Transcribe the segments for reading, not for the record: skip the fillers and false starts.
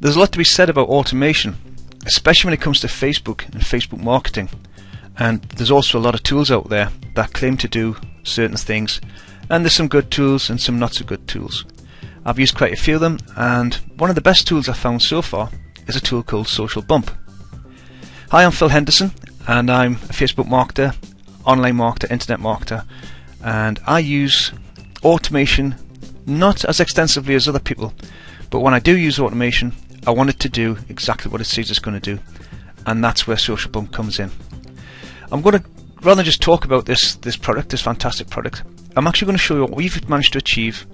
There's a lot to be said about automation, especially when it comes to Facebook and Facebook marketing. And there's also a lot of tools out there that claim to do certain things, and there's some good tools and some not so good tools. I've used quite a few of them, and one of the best tools I've found so far is a tool called Social Bump. Hi, I'm Phil Henderson, and I'm a Facebook marketer, online marketer, internet marketer, and I use automation not as extensively as other people, but when I do use automation, I want it to do exactly what it says it's going to do, and that's where Social Bump comes in. I'm going to, rather than just talk about this product, this fantastic product, I'm actually going to show you what we've managed to achieve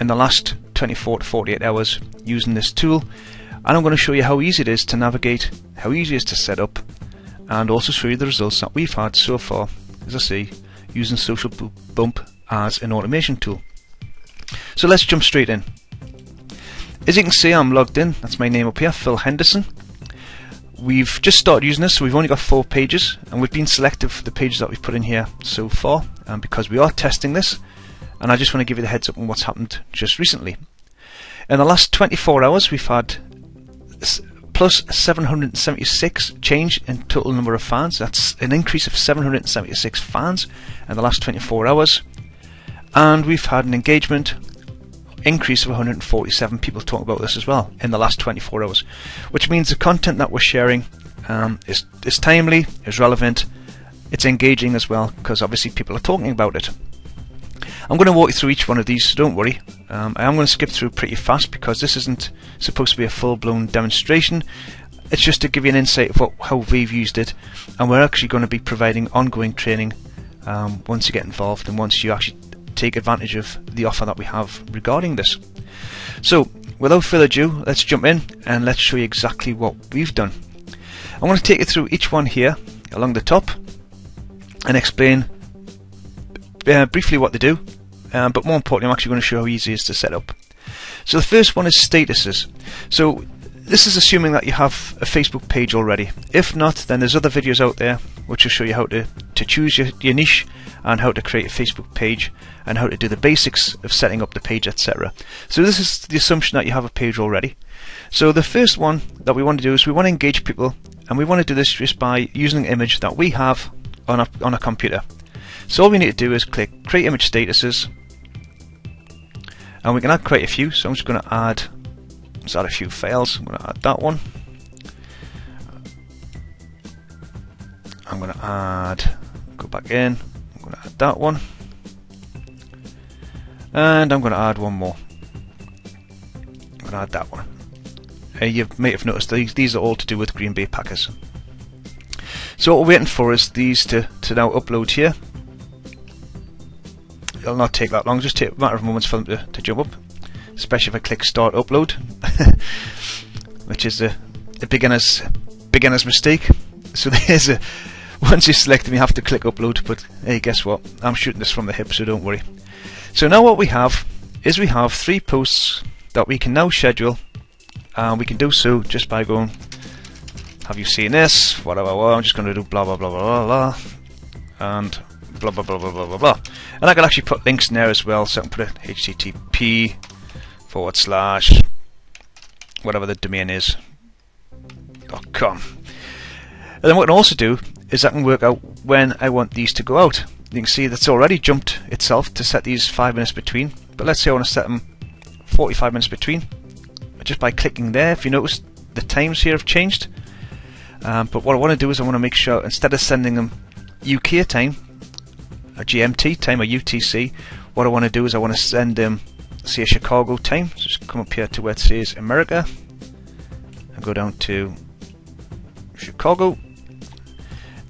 in the last 24 to 48 hours using this tool, and I'm going to show you how easy it is to navigate, how easy it is to set up, and also show you the results that we've had so far, as I say, using Social Bump as an automation tool. So let's jump straight in. As you can see, I'm logged in. That's my name up here, Phil Henderson. We've just started using this, so we've only got 4 pages, and we've been selective for the pages that we've put in here so far, because we are testing this, and I just want to give you the heads up on what's happened just recently. In the last 24 hours, we've had plus 776 change in total number of fans. That's an increase of 776 fans in the last 24 hours, and we've had an engagement increase of 147 people talking about this as well in the last 24 hours, which means the content that we're sharing is timely, is relevant, it's engaging as well, because obviously people are talking about it. I'm going to walk you through each one of these, so don't worry. I am going to skip through pretty fast because this isn't supposed to be a full-blown demonstration. It's just to give you an insight of how we've used it, and we're actually going to be providing ongoing training once you get involved and once you actually take advantage of the offer that we have regarding this. So without further ado, let's jump in and let's show you exactly what we've done. I'm going to take you through each one here along the top and explain briefly what they do, but more importantly I'm actually going to show how easy it is to set up. So the first one is statuses. So this is assuming that you have a Facebook page already. If not, then there's other videos out there which will show you how to choose your niche and how to create a Facebook page and how to do the basics of setting up the page, etc. So this is the assumption that you have a page already. So the first one that we want to do is we want to engage people, and we want to do this just by using an image that we have on a computer. So all we need to do is click Create Image Statuses, and we can add quite a few. So I'm just going to add a few files. I'm going to add that one. I'm going to add, go back in, I'm going to add that one, and I'm going to add one more. I'm going to add that one. You may have noticed these are all to do with Green Bay Packers. So what we're waiting for is these to now upload here. It'll not take that long, just take a matter of moments for them to jump up, especially if I click Start Upload, which is a beginner's mistake. So there's once you select them you have to click Upload, but hey, guess what, I'm shooting this from the hip, so don't worry. So now what we have is we have 3 posts that we can now schedule, and we can do so just by going, have you seen this, whatever, I'm just going to do blah blah blah blah blah, and blah blah blah blah blah blah blah. And I can actually put links in there as well, so I can put it http / whatever the domain is .com. And then what I can also do is I can work out when I want these to go out. You can see that's already jumped itself to set these 5 minutes between, but let's say I want to set them 45 minutes between. Just by clicking there, if you notice the times here have changed, but what I want to do is I want to make sure instead of sending them UK time, a GMT time or UTC, what I want to do is I want to send them, say, a Chicago time. So just come up here to where it says America and go down to Chicago.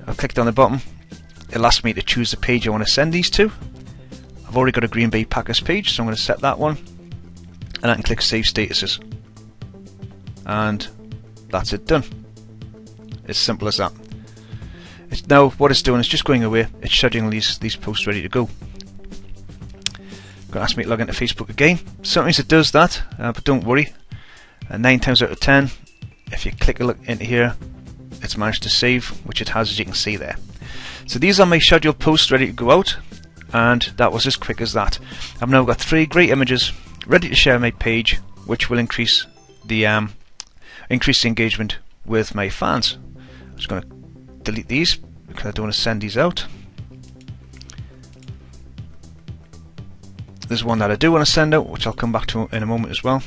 I'll click down the bottom. It'll ask me to choose the page I want to send these to. I've already got a Green Bay Packers page, so I'm going to set that one, and I can click Save Statuses, and that's it, done. It's simple as that. Now what it's doing is just going away, it's scheduling these posts ready to go. Going to ask me to log into Facebook again. Sometimes it does that, but don't worry. 9 times out of 10, if you click a look into here, it's managed to save, which it has, as you can see there. So these are my scheduled posts ready to go out, and that was as quick as that. I've now got 3 great images ready to share on my page, which will increase the increase the engagement with my fans. I'm just going to delete these because I don't want to send these out. There's one that I do want to send out, which I'll come back to in a moment as well.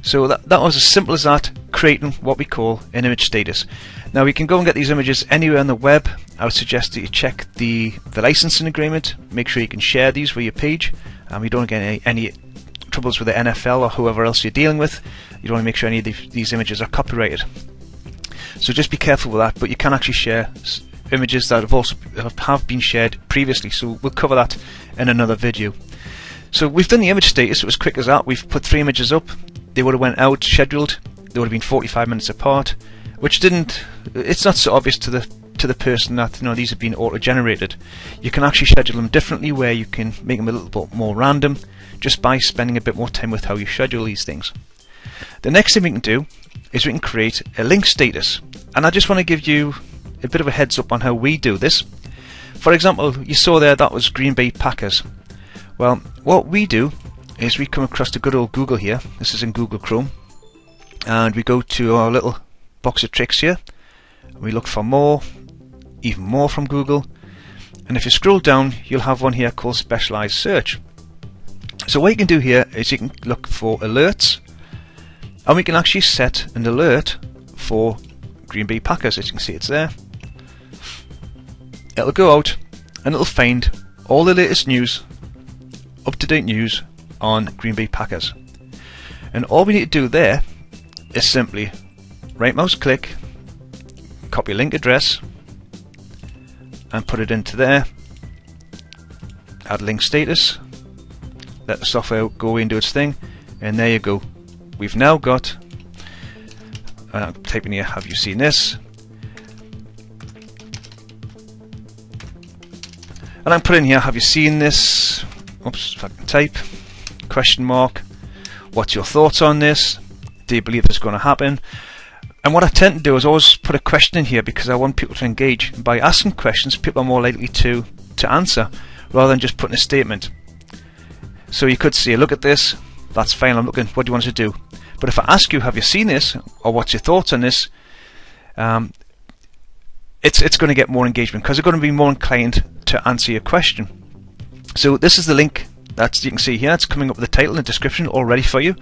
So that was as simple as that, creating what we call an image status. Now we can go and get these images anywhere on the web. I would suggest that you check the licensing agreement, make sure you can share these with your page, and you don't get any troubles with the NFL or whoever else you're dealing with. You don't want to make sure any of these images are copyrighted. So just be careful with that, but you can actually share images that have been shared previously, so we'll cover that in another video. So we've done the image status. It was quick as that. We've put 3 images up. They would have went out scheduled. They would have been 45 minutes apart, which it's not so obvious to the person that these have been auto-generated. You can actually schedule them differently, where you can make them a little bit more random just by spending a bit more time with how you schedule these things. The next thing we can do is we can create a link status, and I just want to give you a bit of a heads up on how we do this. For example, you saw there that was Green Bay Packers. Well, what we do is we come across to good old Google here. This is in Google Chrome, and we go to our little box of tricks here. We look for more, even more from Google, and if you scroll down you'll have one here called specialized search. So what you can do here is you can look for alerts, and we can actually set an alert for Green Bay Packers. As you can see, it's there. It'll go out and it'll find all the latest news, up-to-date news on Green Bay Packers. And all we need to do there is simply right mouse click, copy link address, and put it into there. Add link status. Let the software go away and do its thing, and there you go. We've now got, I'm typing here, have you seen this? And I'm putting here, have you seen this? Oops, if I can type. Question mark. What's your thoughts on this? Do you believe this is going to happen? And what I tend to do is always put a question in here, because I want people to engage. By asking questions, people are more likely to answer, rather than just putting a statement. So you could say, look at this, that's fine, I'm looking, what do you want to do? But if I ask you, have you seen this, or what's your thoughts on this, it's going to get more engagement, because they're going to be more inclined to answer your question. So this is the link that you can see here. It's coming up with the title and description all ready for you.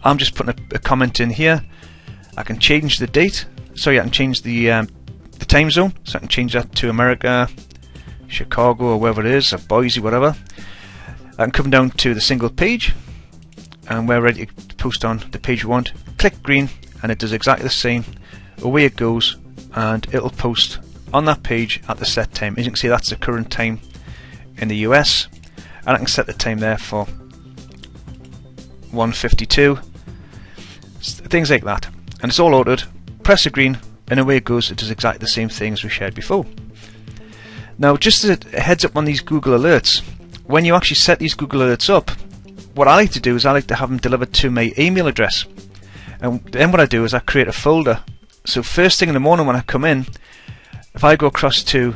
I'm just putting a comment in here. I can change the date. Sorry, I can change the time zone. So I can change that to America, Chicago, or wherever it is, or Boise, whatever. I can come down to the single page, and we're ready to post on the page we want. Click green, and it does exactly the same. Away it goes, and it'll post on that page at the set time. As you can see, that's the current time in the US, and I can set the time there for 1:52, things like that, and it's all ordered. Press the green, and away it goes. It does exactly the same thing as we shared before. Now, just a heads up on these Google alerts. When you actually set these Google alerts up, what I like to do is I like to have them delivered to my email address, and then what I do is I create a folder. So first thing in the morning when I come in, if I go across to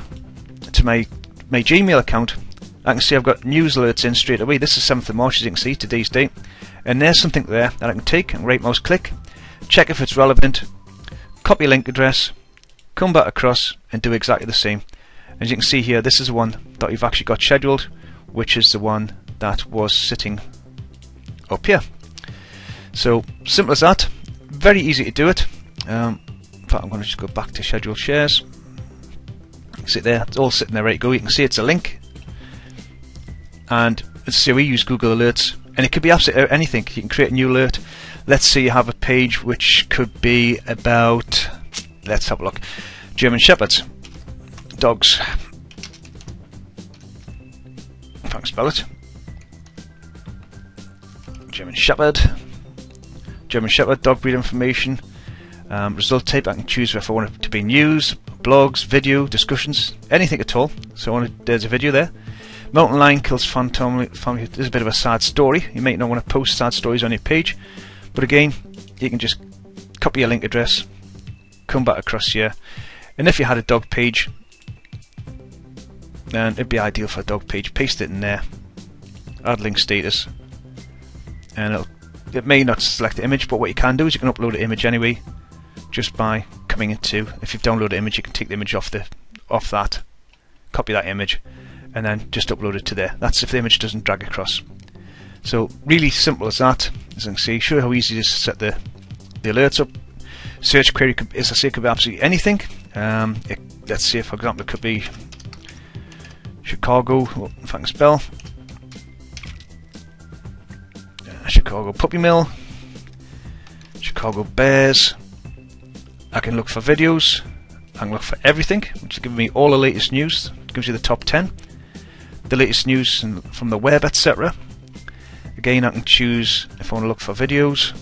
my Gmail account, I can see I've got news alerts in straight away. This is 7th of March, as you can see, today's date, and there's something there that I can take and right mouse click, check if it's relevant, copy link address, come back across and do exactly the same. As you can see here, this is the one that you've actually got scheduled, which is the one that was sitting up here. So simple as that, very easy to do it. In fact, I'm going to just go back to schedule shares. You can see it there, it's all sitting there ready to go. You can see it's a link, and let's see, we use Google Alerts, and it could be absolutely anything. You can create a new alert. Let's say you have a page which could be about, let's have a look, German Shepherds, dogs, if I can spell it, German Shepherd, dog breed information, result type. I can choose if I want it to be news, blogs, video, discussions, anything at all. So there's a video there. Mountain lion kills family. This is a bit of a sad story. You might not want to post sad stories on your page, but again, you can just copy your link address, come back across here, and if you had a dog page, then it'd be ideal for a dog page. Paste it in there, add link status, and it'll it may not select the image, but what you can do is you can upload an image anyway, just by coming into, if you've downloaded an image, you can take the image off that, copy that image, and then just upload it to there. That's if the image doesn't drag across. So really simple as that. As you can see, show you how easy it is to set the alerts up. Search query, as I say, could be absolutely anything. Let's say, for example, it could be Chicago, if I can spell, Chicago Puppy Mill, Chicago Bears. I can look for videos, I can look for everything, which is giving me all the latest news. It gives you the top 10, the latest news from the web, etc. Again, I can choose if I want to look for videos.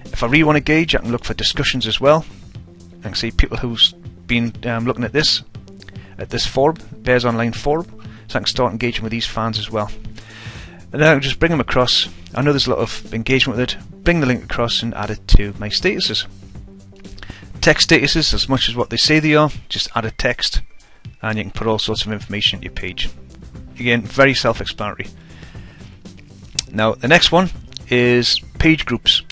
If I really want to gauge, I can look for discussions as well. I can see people who's been looking at this forum, Bears Online forum, so I can start engaging with these fans as well. And then I can just bring them across. I know there's a lot of engagement with it. Bring the link across and add it to my statuses. Text statuses, as much as what they say they are, just add a text, and you can put all sorts of information into your page. Again, very self-explanatory. Now, the next one is page groups.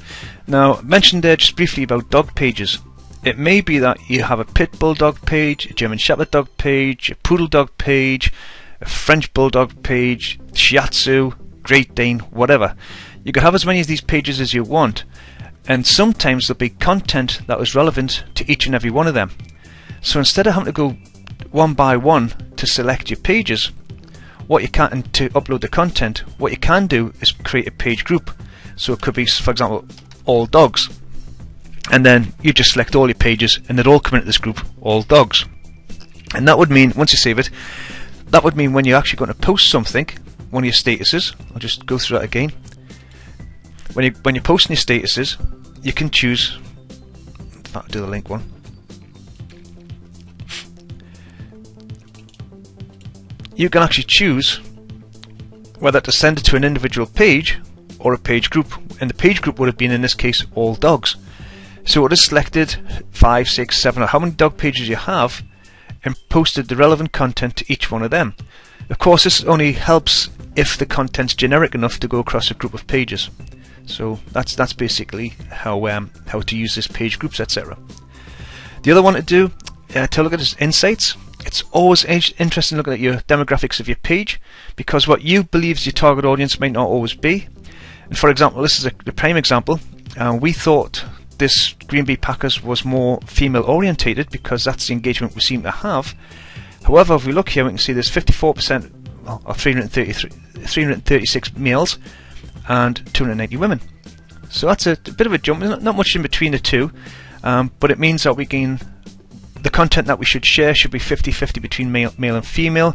Now, I mentioned there just briefly about dog pages. It may be that you have a pit bull dog page, a German shepherd dog page, a poodle dog page, a French bulldog page, shiatsu, Great Dane, whatever. You can have as many of these pages as you want, and sometimes there'll be content that is relevant to each and every one of them. So instead of having to go one by one to select your pages, what you can, to upload the content, what you can do is create a page group. So it could be, for example, all dogs, and then you just select all your pages and they'd all come into this group, all dogs. And that would mean, once you save it, that would mean when you're actually going to post something, one of your statuses, I'll just go through that again. When you're posting your statuses, you can choose, in fact, I'll do the link one. You can actually choose whether to send it to an individual page or a page group, and the page group would have been, in this case, all dogs. So it would have selected 5, 6, 7, or how many dog pages you have, and posted the relevant content to each one of them. Of course, this only helps if the content's generic enough to go across a group of pages. So that's basically how to use this page groups, etc. The other one to do to look at is insights. It's always interesting looking at your demographics of your page, because what you believe is your target audience might not always be. And for example, this is a prime example. We thought this Green Bay Packers was more female orientated because that's the engagement we seem to have. However, if we look here, we can see there's 54% of 336 males and 290 women. So that's a bit of a jump. There's not much in between the two, but it means that the content that we should share should be 50-50 between male and female.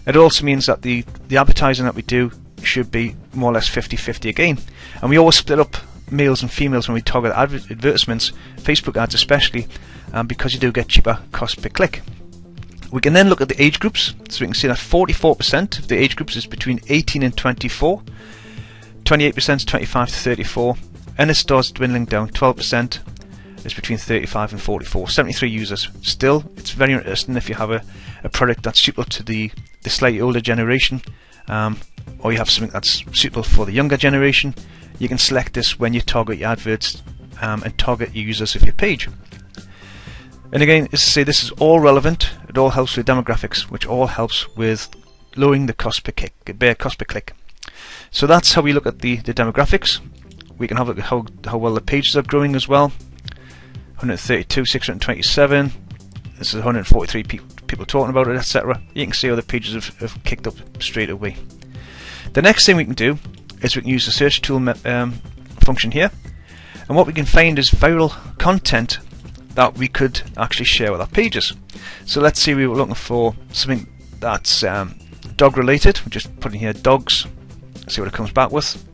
It also means that the advertising that we do should be more or less 50-50 again. And we always split up males and females when we target advertisements, Facebook ads especially, because you do get cheaper cost per click. We can then look at the age groups, so we can see that 44% of the age groups is between 18 and 24, 28% is 25 to 34, and it starts dwindling down. 12% is between 35 and 44, 73 users. Still, it's very interesting if you have a product that's suitable to the slightly older generation, or you have something that's suitable for the younger generation. You can select this when you target your adverts and target your users of your page. And again, as I say, this is all relevant. It all helps with demographics, which all helps with lowering the cost per click. So that's how we look at the demographics. We can have a look at how well the pages are growing as well. 132, 627. This is 143 people talking about it, etc. You can see how the pages have kicked up straight away. The next thing we can do is we can use the search tool function here, and what we can find is viral content that we could actually share with our pages. So let's say we were looking for something that's dog related. We're just putting here dogs, see what it comes back with.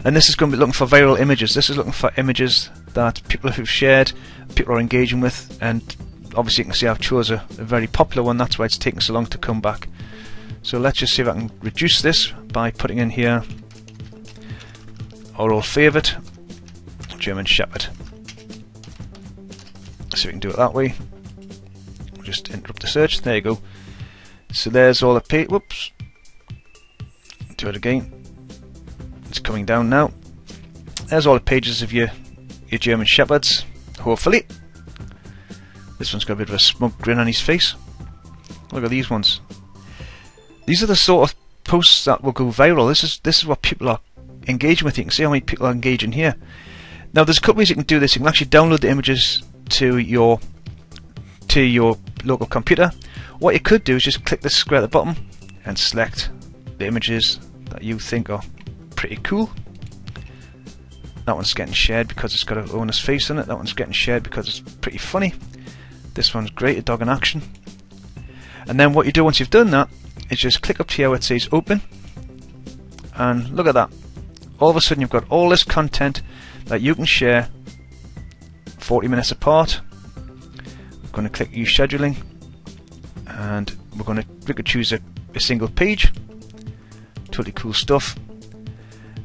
And this is going to be looking for viral images. This is looking for images that people have shared, people are engaging with, and obviously you can see I've chose a very popular one. That's why it's taken so long to come back. So let's just see if I can reduce this by putting in here our old favourite, German Shepherd. So we can do it that way. We'll just interrupt the search. There you go. So there's all the page. Whoops. Do it again. It's coming down now. there's all the pages of your German Shepherds, hopefully. This one's got a bit of a smug grin on his face. Look at these ones. These are the sort of posts that will go viral. This is what people are engaging with. You can see how many people are engaging here. Now there's a couple ways you can do this. You can actually download the images to your local computer. What you could do is just click the square at the bottom and select the images that you think are pretty cool. That one's getting shared because it's got an owner's face on it. That one's getting shared because it's pretty funny. This one's great, a dog in action. And then what you do once you've done that is just click up here where it says open, and look at that. All of a sudden you've got all this content that you can share 40 minutes apart. I'm going to click use scheduling, and we could choose a single page. Totally cool stuff.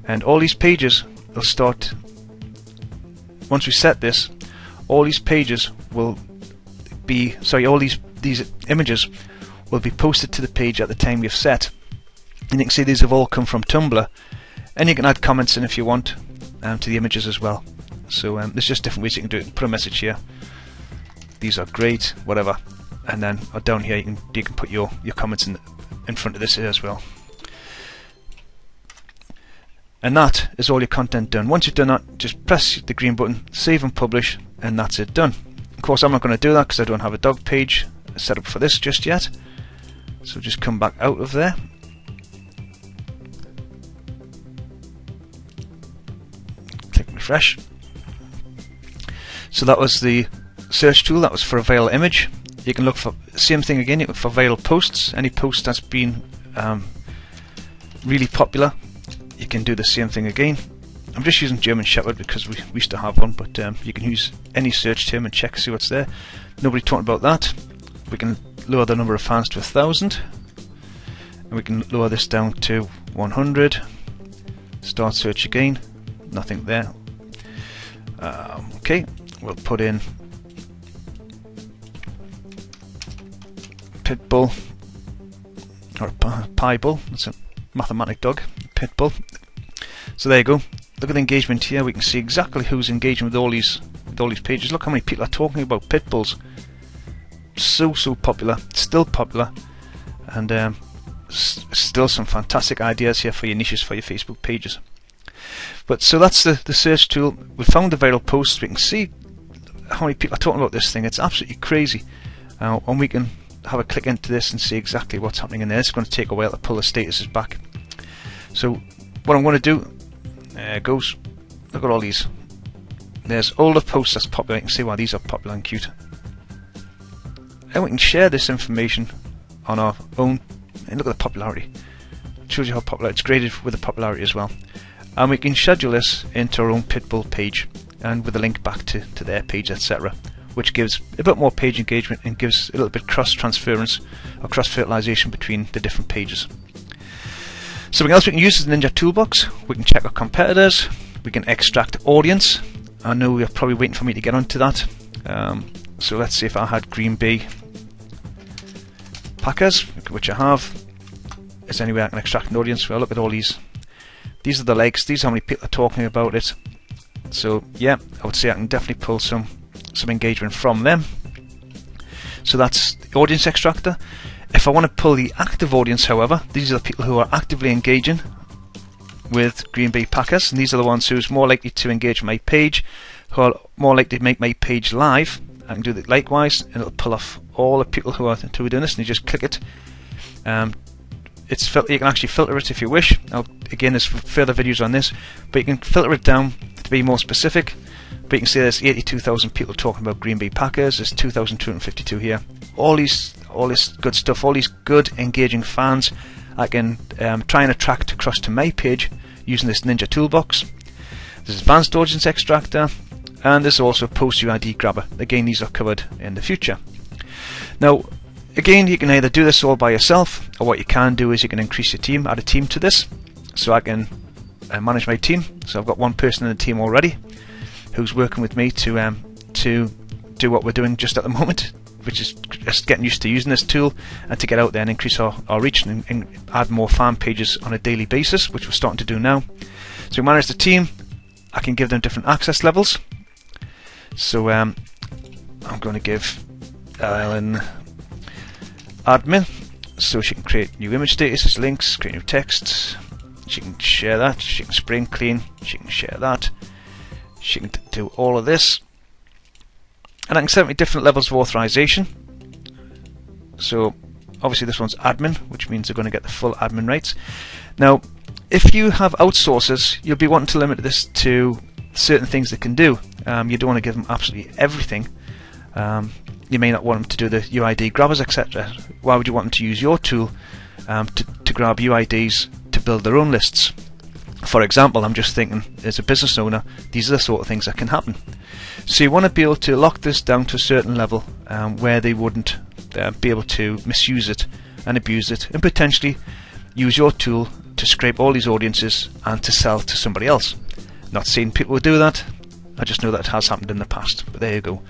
And all these pages will start, once we set this, all these pages will be, sorry, all these images will be posted to the page at the time you've set. And you can see these have all come from Tumblr, and you can add comments in if you want to the images as well. So there's just different ways you can do it. Put a message here, these are great, whatever, and then down here you can put your comments in front of this here as well. And that is all your content done. Once you've done that, just press the green button, save and publish, and that's it done. Of course, I'm not going to do that because I don't have a dog page set up for this just yet. So just come back out of there. Click refresh. So that was the search tool. That was for a viral image. You can look for same thing again. You look for viral posts. Any post that's been really popular, you can do the same thing again. I'm just using German Shepherd because we used to have one, but you can use any search term and check, see what's there. Nobody talking about that. We can lower the number of fans to 1,000, and we can lower this down to 100. Start search again. Nothing there. Okay, we'll put in Pitbull, or Pie Bull. That's a mathematic dog. Pitbull. So there you go. Look at the engagement here. We can see exactly who's engaging with all these pages. Look how many people are talking about pit bulls. So popular. Still popular, and still some fantastic ideas here for your niches for your Facebook pages. But so that's the search tool. We found the viral posts. We can see how many people are talking about this thing. It's absolutely crazy, and we can have a click into this and see exactly what's happening in there. It's going to take a while to pull the statuses back. So what I'm going to do goes, look at all these. There's all the posts that's popular. You can see why these are popular and cute. And we can share this information on our own. And look at the popularity. It shows you how popular. It's graded with the popularity as well. And we can schedule this into our own Pitbull page, and with a link back to their page, etc., which gives a bit more page engagement and gives a little bit cross-transference or cross-fertilization between the different pages. Something else we can use is the Ninja Toolbox. We can check our competitors. We can extract audience. I know you're probably waiting for me to get onto that. So let's see if I had Green Bay Packers, which I have. Is there any way I can extract an audience? Well, look at all these. These are the legs. These are how many people are talking about it. So yeah, I would say I can definitely pull some engagement from them. So that's the audience extractor. If I want to pull the active audience, however, these are the people who are actively engaging with Green Bay Packers, and these are the ones who's more likely to engage with my page, who are more likely to make my page live. I can do that likewise, and it'll pull off all the people who are doing this, and you just click it. You can actually filter it if you wish. Again, there's further videos on this, but you can filter it down to be more specific. But you can see there's 82,000 people talking about Green Bay Packers. There's 2,252 here. All this good stuff, all these good engaging fans, I can try and attract across to my page using this Ninja Toolbox. There's Advanced Audience Extractor, and there's also Post UID Grabber. Again, these are covered in the future. Now, again, you can either do this all by yourself, or what you can do is you can increase your team, add a team to this. So I can manage my team. So I've got one person in the team already who's working with me to do what we're doing just at the moment, which is just getting used to using this tool and to get out there and increase our reach and add more fan pages on a daily basis, which we're starting to do now. So we manage the team, I can give them different access levels. So I'm going to give Ellen admin, so she can create new image statuses, links, create new text. She can share that. She can spring clean. She can share that. She can do all of this, and I can set me different levels of authorization. So obviously this one's admin, which means they're going to get the full admin rights. Now, if you have outsourcers, you'll be wanting to limit this to certain things they can do. You don't want to give them absolutely everything. You may not want them to do the UID grabbers, etc. Why would you want them to use your tool to grab UIDs to build their own lists? For example, I'm just thinking, as a business owner, these are the sort of things that can happen. So you want to be able to lock this down to a certain level where they wouldn't be able to misuse it and abuse it, and potentially use your tool to scrape all these audiences and to sell to somebody else. Not saying people will do that, I just know that it has happened in the past, but there you go.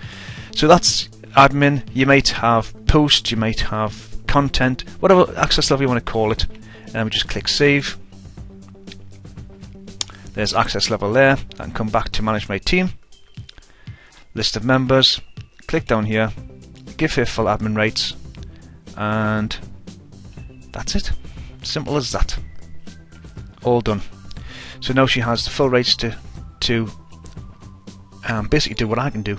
So that's admin. You might have post, you might have content, whatever access level you want to call it, and we just click save. There's access level there. I can come back to manage my team, list of members, click down here, give her full admin rights, and that's it. Simple as that. All done. So now she has the full rights to basically do what I can do.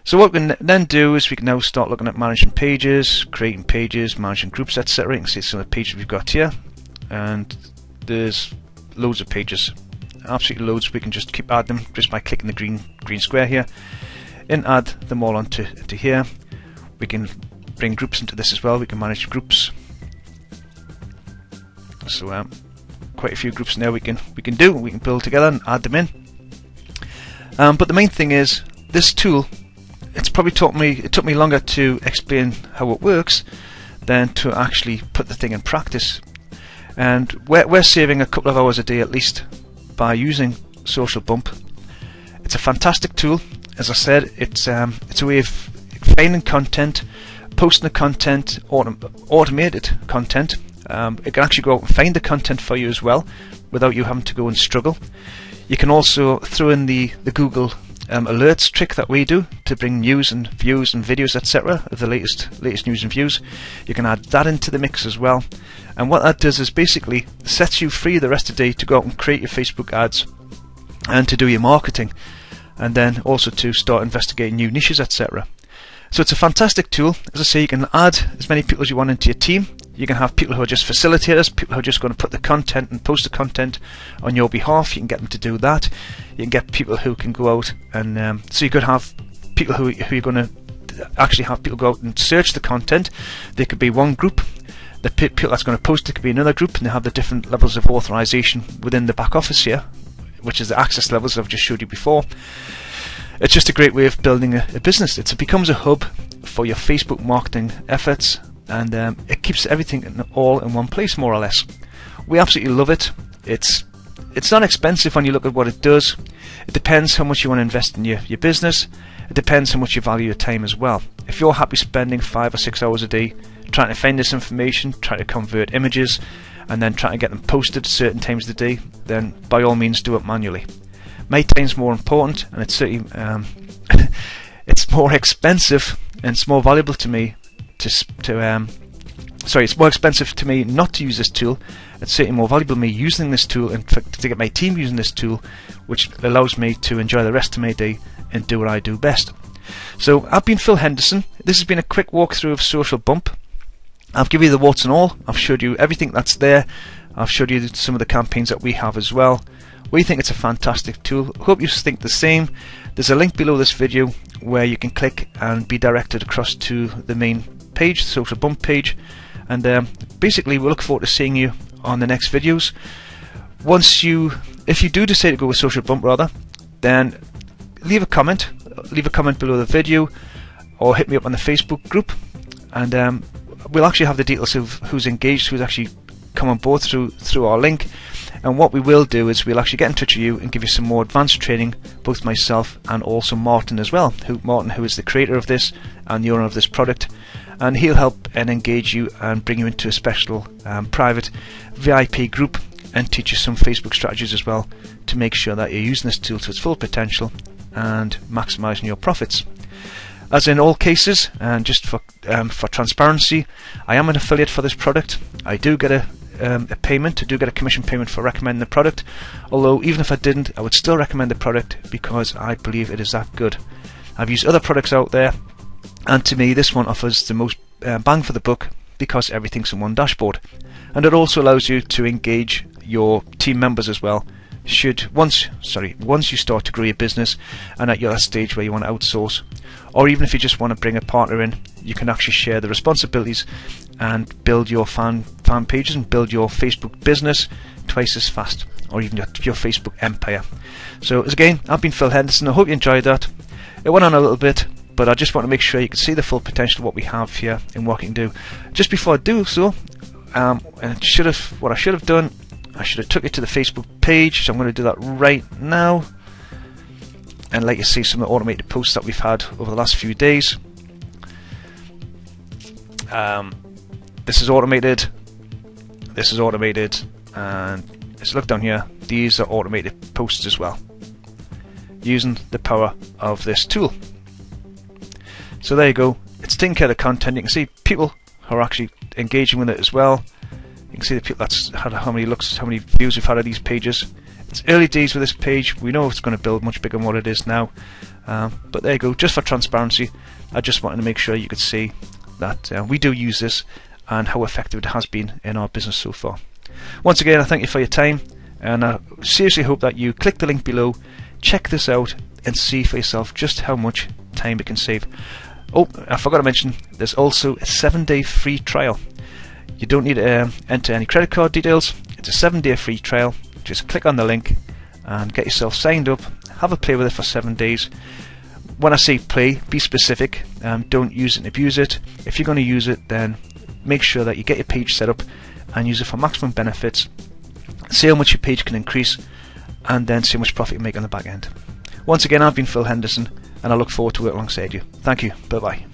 So what we can then do is we can now start looking at managing pages, creating pages, managing groups, etc. You can see some of the pages we've got here, and there's loads of pages, absolutely loads. We can just keep adding them just by clicking the green square here and add them all onto here. We can bring groups into this as well. We can manage groups. So quite a few groups now we can build together and add them in. But the main thing is this tool. It took me longer to explain how it works than to actually put the thing in practice. And we're saving a couple of hours a day at least by using Social Bump. It's a fantastic tool. As I said, it's a way of finding content, posting the content, automated content. It can actually go out and find the content for you as well, without you having to go and struggle. You can also throw in the Google alerts trick that we do to bring news and views and videos, etc. of the latest news and views. You can add that into the mix as well. And what that does is basically sets you free the rest of the day to go out and create your Facebook ads and to do your marketing, and then also to start investigating new niches, etc. So it's a fantastic tool. As I say, you can add as many people as you want into your team. You can have people who are just facilitators, people who are just going to put the content and post the content on your behalf. You can get them to do that. You can get people who can go out and so you could have people who you're going to actually have people go out and search the content. They could be one group. The people that's going to post it could be another group, and they have the different levels of authorization within the back office here, which is the access levels I've just showed you before. It's just a great way of building a business. It becomes a hub for your Facebook marketing efforts, and it keeps everything all in one place, more or less. We absolutely love it. It's not expensive when you look at what it does. It depends how much you want to invest in your business. It depends how much you value your time as well. If you're happy spending 5 or 6 hours a day trying to find this information, trying to convert images, and then trying to get them posted at certain times of the day, then by all means do it manually. My time's more important, and it's certainly it's more expensive and it's more valuable to me it's more expensive to me not to use this tool. It's certainly more valuable to me using this tool and to get my team using this tool, which allows me to enjoy the rest of my day and do what I do best. So I've been Phil Henderson. This has been a quick walkthrough of Social Bump. I've given you the warts and all. I've showed you everything that's there. I've showed you some of the campaigns that we have as well. We think it's a fantastic tool. Hope you think the same. There's a link below this video where you can click and be directed across to the main page, the Social Bump page, and basically we look forward to seeing you on the next videos. If you do decide to go with Social Bump then leave a comment below the video, or hit me up on the Facebook group, and we'll actually have the details of who's engaged, who's actually come on board through our link. And what we will do is we'll actually get in touch with you and give you some more advanced training, both myself and also Martin as well. Martin, who is the creator of this and the owner of this product, and he'll help and engage you and bring you into a special private VIP group and teach you some Facebook strategies as well to make sure that you're using this tool to its full potential and maximising your profits. As in all cases, and just for transparency, I am an affiliate for this product. I do get a payment, I do get a commission payment for recommending the product, although even if I didn't, I would still recommend the product because I believe it is that good. I've used other products out there, and to me this one offers the most bang for the buck because everything's in one dashboard, and it also allows you to engage your team members as well. Once you start to grow your business and at your stage where you want to outsource, or even if you just want to bring a partner in, you can actually share the responsibilities and build your fan pages and build your Facebook business twice as fast, or even your Facebook empire. So again, I've been Phil Henderson. I hope you enjoyed that. It went on a little bit, but I just want to make sure you can see the full potential of what we have here and what we can do. Just before I do so, what I should have done, I should have took it to the Facebook page, so I'm going to do that right now and let you see some of the automated posts that we've had over the last few days. This is automated, and let's look down here. These are automated posts as well, using the power of this tool. So there you go, it's taking care of the content. You can see people who are actually engaging with it as well. You can see the people that's had how many views we've had of these pages. It's early days with this page. We know it's going to build much bigger than what it is now. But there you go, just for transparency, I just wanted to make sure you could see that we do use this and how effective it has been in our business so far. Once again, I thank you for your time, and I seriously hope that you click the link below, check this out, and see for yourself just how much time it can save. Oh, I forgot to mention, there's also a 7-day free trial. You don't need to enter any credit card details. It's a 7-day free trial. Just click on the link and get yourself signed up. Have a play with it for 7 days. When I say play, be specific. Don't use it and abuse it. If you're going to use it, then make sure that you get your page set up and use it for maximum benefits. See how much your page can increase, and then see how much profit you make on the back end. Once again, I've been Phil Henderson, and I look forward to working alongside you. Thank you. Bye bye.